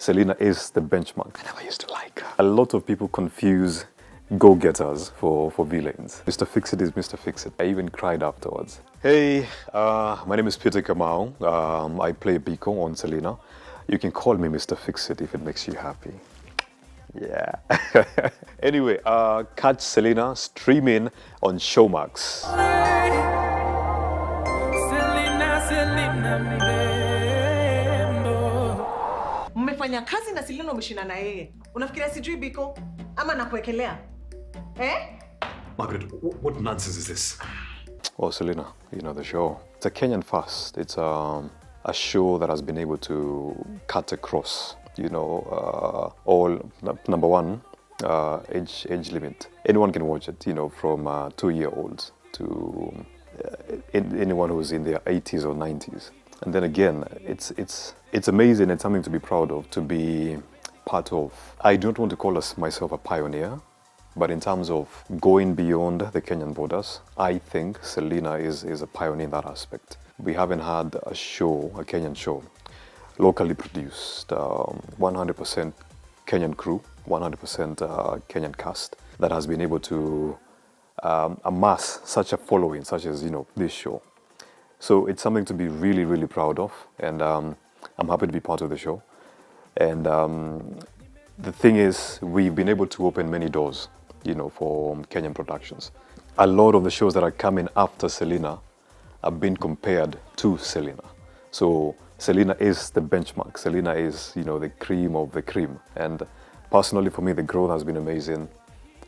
Selena is the benchmark. I never used to like her. A lot of people confuse go-getters for villains. Mr. Fixit is Mr. Fixit. I even cried afterwards. Hey, my name is Kamau. I play Biko on Selena. You can call me Mr. Fixit if it makes you happy. Yeah. Anyway, catch Selena streaming on Showmax. Mmefanya kazi na Selena umeshina na yeye. Unafikiria sijui Biko ama nakuekelea? Margaret, what nonsense is this? Well, Selena, you know the show. It's a Kenyan fast. It's a show that has been able to cut across, you know, all, number one, age limit. Anyone can watch it, you know, from 2-year-olds to anyone who's in their 80s or 90s. And then again, it's amazing and something to be proud of, to be part of. I don't want to call myself a pioneer, but in terms of going beyond the Kenyan borders, I think Selena is a pioneer in that aspect. We haven't had a show, a Kenyan show, locally produced, 100% Kenyan crew, 100% Kenyan cast, that has been able to amass such a following, such as, you know, this show. So it's something to be really, really proud of, and I'm happy to be part of the show. And the thing is, we've been able to open many doors, you know, for Kenyan productions. A lot of the shows that are coming after Selena have been compared to Selena. So Selena is the benchmark. Selena is, you know, the cream of the cream. And personally, for me, the growth has been amazing.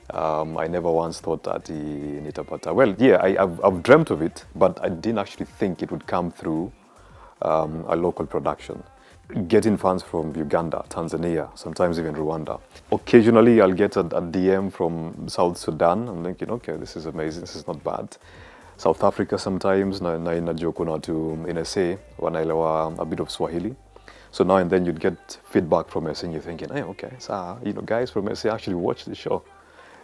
I never once thought that nitapata. Well, yeah, I've dreamt of it, but I didn't actually think it would come through a local production. Getting fans from Uganda, Tanzania, sometimes even Rwanda. Occasionally, I'll get a DM from South Sudan. I'm thinking, okay, this is amazing, this is not bad. South Africa sometimes, na inajoko na to NSA, wanaelewa a bit of Swahili. So now and then you'd get feedback from SA and you're thinking, hey, okay, so, you know, guys from SA actually watch the show.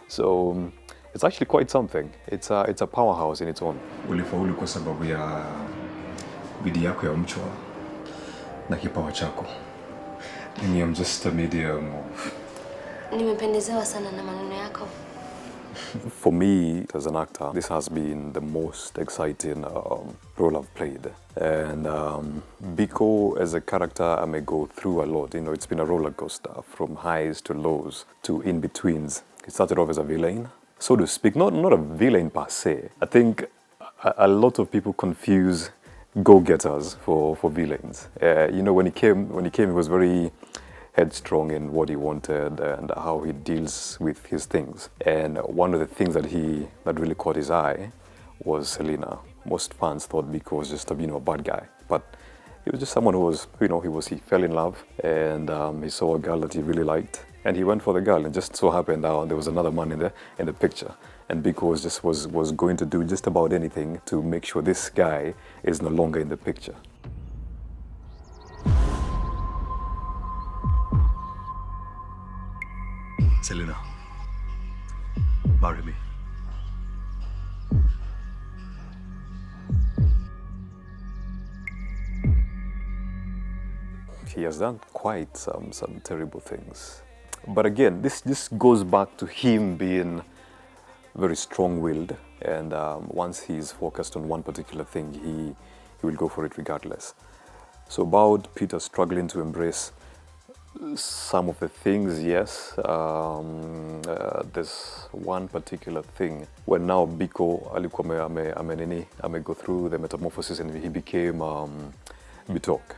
So it's actually quite something. It's a powerhouse in its own. Ulifaulu kwa sababu ya bidii yako ya mchwa na kipawa chako. I'm just a medium of... Nimependezewa sana na maneno yako. For me, as an actor, this has been the most exciting role I've played. And Biko, as a character, I may go through a lot. You know, it's been a roller coaster, from highs to lows to in-betweens. It started off as a villain, so to speak. Not a villain per se. I think a lot of people confuse go-getters for villains. You know, when he came, he was very headstrong in what he wanted and how he deals with his things. And one of the things that really caught his eye was Selena. Most fans thought Biko was just a bad guy, but he was just someone who was, you know, he fell in love, and he saw a girl that he really liked, and he went for the girl. And just so happened that there was another man in the picture, and Biko was going to do just about anything to make sure this guy is no longer in the picture. Selena, marry me. He has done quite some terrible things. But again, this goes back to him being very strong-willed, and once he's focused on one particular thing, he will go for it regardless. So about Peter struggling to embrace some of the things, yes. There's one particular thing when now Biko alikuwa ame go through the metamorphosis and he became Bitok.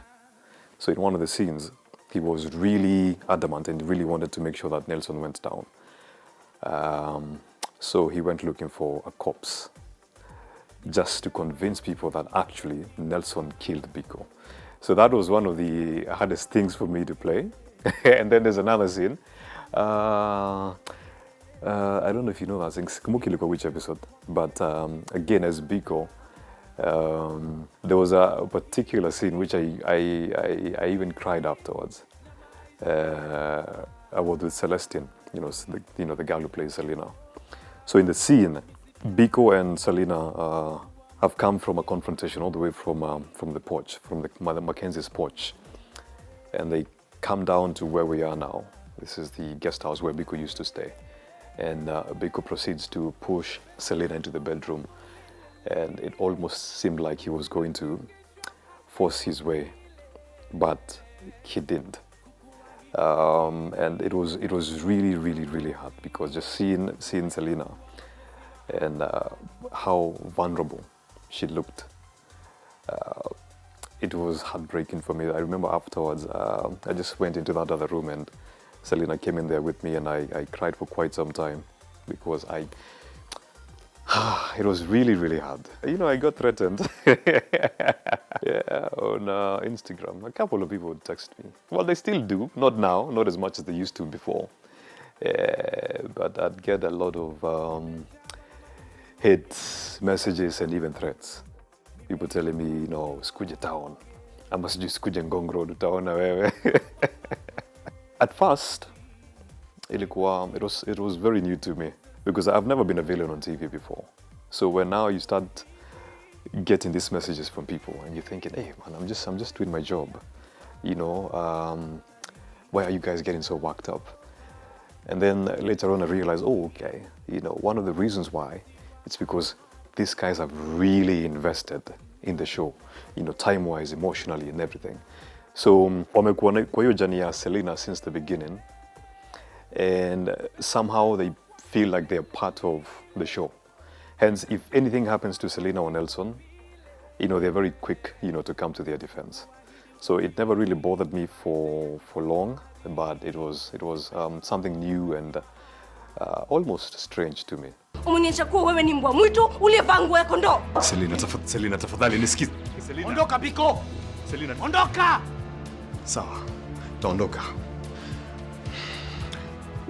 So in one of the scenes, he was really adamant and really wanted to make sure that Nelson went down. So he went looking for a corpse just to convince people that actually Nelson killed Biko. So that was one of the hardest things for me to play. And then there's another scene. I don't know if you know that thing, which episode, but again, as Biko, there was a particular scene which I even cried afterwards. I was with Celestine, the girl who plays Selena. So in the scene, Biko and Selena have come from a confrontation all the way from the porch, from the Mother Mackenzie's porch, and they come down to where we are now. This is the guest house where Biko used to stay. And Biko proceeds to push Selena into the bedroom. And it almost seemed like he was going to force his way, but he didn't. And it was really, really, really hard, because just seeing Selena and how vulnerable she looked, it was heartbreaking for me. I remember afterwards, I just went into that other room and Selena came in there with me, and I cried for quite some time, because it was really, really hard. You know, I got threatened. Yeah, on Instagram. A couple of people would text me. Well, they still do. Not now, not as much as they used to before. But I'd get a lot of hate messages and even threats. People telling me, you know, skuje town. I must just skuje ngongro town. At first, it was very new to me, because I've never been a villain on TV before. So when now you start getting these messages from people and you're thinking, hey man, I'm just doing my job. You know, why are you guys getting so worked up? And then later on I realized, oh, okay, you know, one of the reasons why, it's because these guys have really invested in the show, you know, time-wise, emotionally and everything. So wamekuwa kwa hiyo journey ya Selena since the beginning, and somehow they feel like they're part of the show. Hence, if anything happens to Selena or Nelson, you know, they're very quick, you know, to come to their defense. So it never really bothered me for long, but it was something new and almost strange to me. Umeniacha kuwa wewe ni mbwa mwitu uliyevaa nguo ya kondoo. Selena, tafadhali nisikize. Selena. Ondoka Biko! Selena. Ondoka! Sawa, taondoka.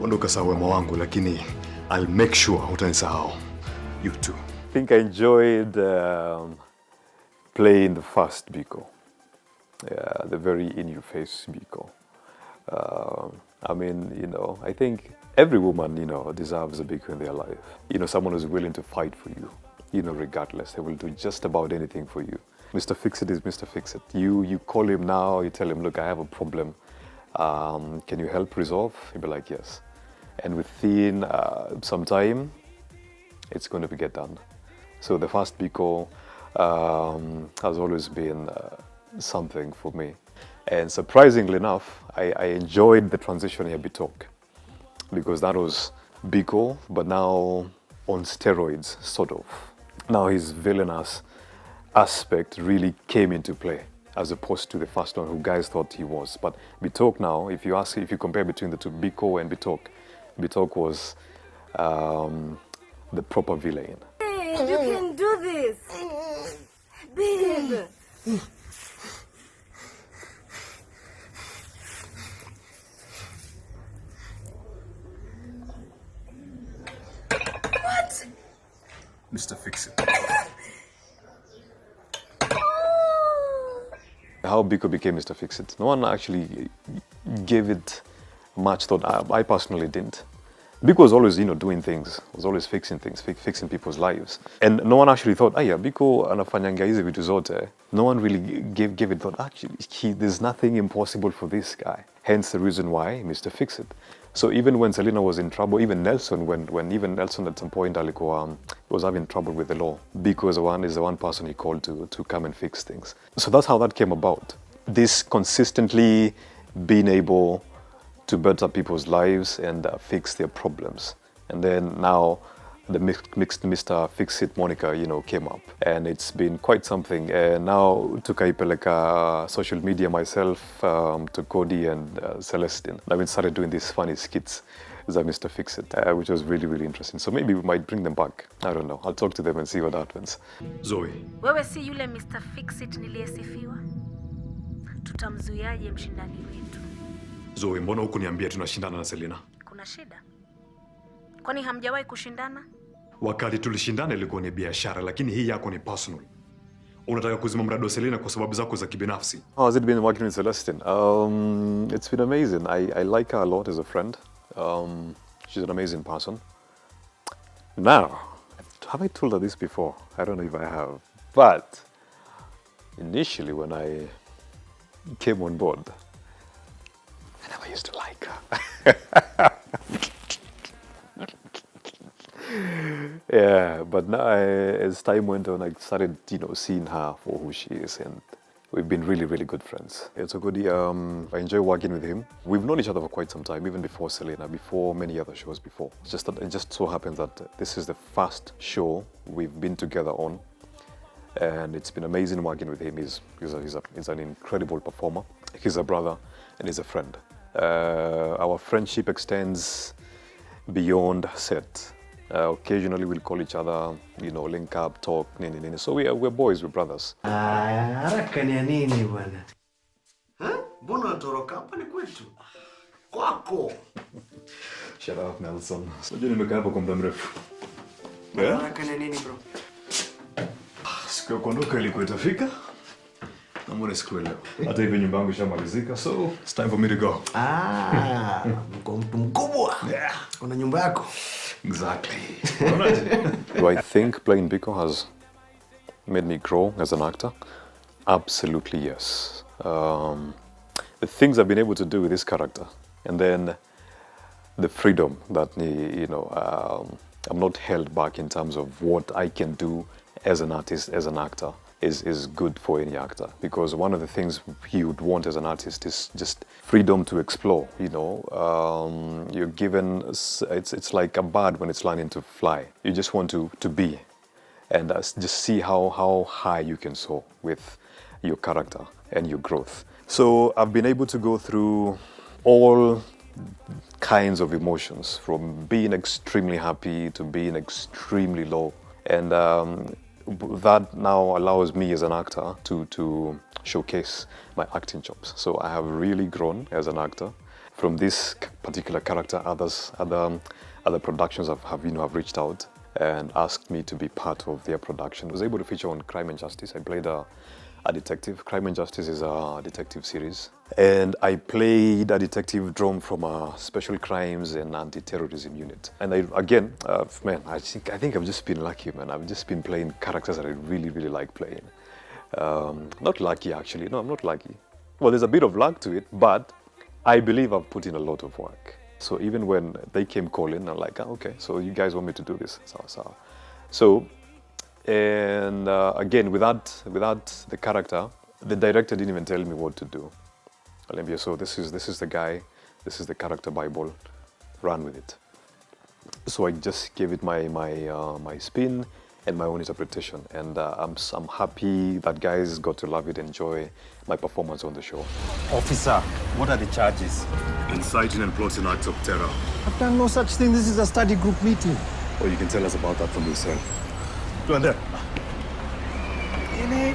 Ondoka sawa wema wangu, lakini I'll make sure hutanisahau. You too. I think I enjoyed playing the first Biko. Yeah, the very in-your-face Biko. I mean, you know, I think every woman, you know, deserves a Biko in their life. You know, someone who's willing to fight for you, you know, regardless. They will do just about anything for you. Mr. Fixit is Mr. Fixit. You call him now, you tell him, look, I have a problem. Can you help resolve? He'll be like, yes. And within some time, it's going to get done. So the first Biko has always been something for me. And surprisingly enough, I enjoyed the transition here, Bitok, because that was Biko, but now on steroids, sort of. Now his villainous aspect really came into play, as opposed to the first one who guys thought he was. But Bitok now, if you compare between the two, Biko and Bitok was the proper villain. Babe, you can do this. Babe. What? Mr. Fixit. How Biko became Mr. Fixit, no one actually gave it much thought. I personally didn't. Biko was always, you know, doing things, was always fixing things, fixing people's lives. And no one actually thought, yeah, Biko anafanyanga hizi vitu zote. No one really gave it thought, actually, there's nothing impossible for this guy. Hence the reason why Mr. Fixit. So even when Selena was in trouble, even Nelson, when even Nelson at some point was having trouble with the law, Biko is the one person he called to come and fix things. So that's how that came about. This consistently being able to better people's lives and fix their problems. And then now the mixed Mr. Fixit Monica, you know, came up, and it's been quite something. And now tukaipeleka social media myself to Cody and Celestine. I mean, started doing these funny skits as a Mr. Fixit, which was really, really interesting. So maybe we might bring them back. I don't know. I'll talk to them and see what happens. Zoe. Wewe si yule Mr. Fixit niliyesifiwa? Tutamzuiaje mshindani wetu? Zoe, mbona hukuniambia tunashindana na Selena? Kuna shida? Kwani hamjawahi kushindana? Wakati tulishindana ilikuwa ni biashara, lakini hii yako ni personal. Unataka kuzima mradi wa Selena kwa sababu zako za kibinafsi. How has it been working with Celestine? It's been amazing. I like her a lot as a friend. She's an amazing person. Now, have I told her this before? I don't know if I have. But initially when I came on board, I never used to like her. Yeah, but now as time went on, I started, seeing her for who she is, and we've been really, really good friends. It's a goodie. I enjoy working with him. We've known each other for quite some time, even before Selena, before many other shows before. It's just that it just so happens that this is the first show we've been together on, and it's been amazing working with him. He's an incredible performer. He's a brother and he's a friend. Our friendship extends beyond set. Occasionally we'll call each other, link up, talk, nini. So we're boys, we're brothers. Haraka ni ya nini bwana? Mbona unatoroka hapa ni kwetu? Kwako. Shut up, Nelson. Unajua nimekaa hapa kwa muda mrefu. Haraka ni ya nini bro? Siku ya kuondoka ilikuwa itafika. Na mbona siku leo? Hata hivyo nyumba yangu ishamalizika, so it's time for me to go. Mko mtu mkubwa. Kuna nyumba yako? Exactly. Do I think playing Biko has made me grow as an actor? Absolutely yes. The things I've been able to do with this character, and then the freedom that I'm not held back in terms of what I can do as an artist, as an actor, is good for any actor, because one of the things you would want as an artist is just freedom to explore. You're given, it's like a bird when it's learning to fly. You just want to be, and just see how high you can soar with your character and your growth. So I've been able to go through all kinds of emotions, from being extremely happy to being extremely low, and that now allows me as an actor to showcase my acting chops. So I have really grown as an actor. From this particular character, other productions have reached out and asked me to be part of their production. I was able to feature on Crime and Justice. I played a detective. Crime and Justice is a detective series. And I played a detective drawn from a special crimes and anti-terrorism unit. And I think I've just been lucky, man. I've just been playing characters that I really, really like playing. Not lucky, actually. No, I'm not lucky. Well, there's a bit of luck to it, but I believe I've put in a lot of work. So even when they came calling, I'm like, okay, so you guys want me to do this. So and again, without the character, the director didn't even tell me what to do. Olympia, so this is the guy, this is the character Bible, run with it. So I just gave it my spin and my own interpretation, and I'm happy that guys got to love it, enjoy my performance on the show. Officer, what are the charges? Inciting and plotting acts of terror. I've done no such thing. This is a study group meeting. Or you can tell us about that from yourself. Tuende. Ini